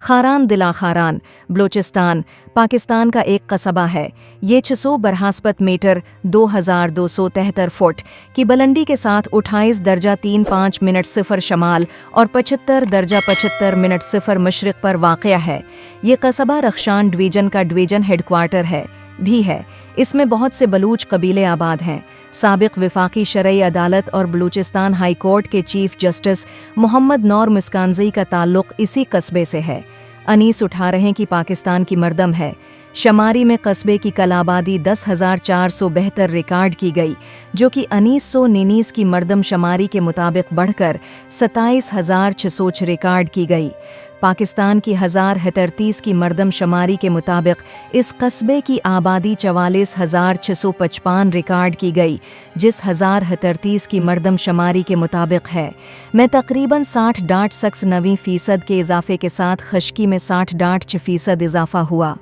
खारान दिला खारान, बलूचिस्तान, पाकिस्तान का एक कस्बा है। ये 600 बरहास्पत मीटर 2273 फुट की बुलंदी के साथ 28 दर्जा 35 मिनट 0 शमाल और 75 दर्जा 75 मिनट 0 मशरिक़ पर वाक़या है। ये कस्बा रख्शान डिवीज़न का डिवीज़न हेडक्वार्टर है। इसमें बहुत से बलूच कबीले आबाद हैं। साबिक़ वफाकी शरई अदालत और बलूचिस्तान हाई कोर्ट के चीफ जस्टिस मोहम्मद नौर मुस्कानज़ई का ताल्लुक़ इसी कस्बे से है। अनीस उठा रहे कि पाकिस्तान की मरदम है। शमारी में कस्बे की कल आबादी 10,472 रिकॉर्ड की गई, जो कि 1919 की मरदम शमारी के मुताबिक बढ़कर 27,606 रिकॉर्ड की गई। पाकिस्तान की 1033 की मरदम शमारी के मुताबिक इस कस्बे की आबादी 44,655 रिकॉर्ड की गई, जिस 1033 की मरदम शमारी के मुताबिक है। में तकरीबन 60.69% के इजाफे के साथ खश्की में 60.6% इजाफा हुआ।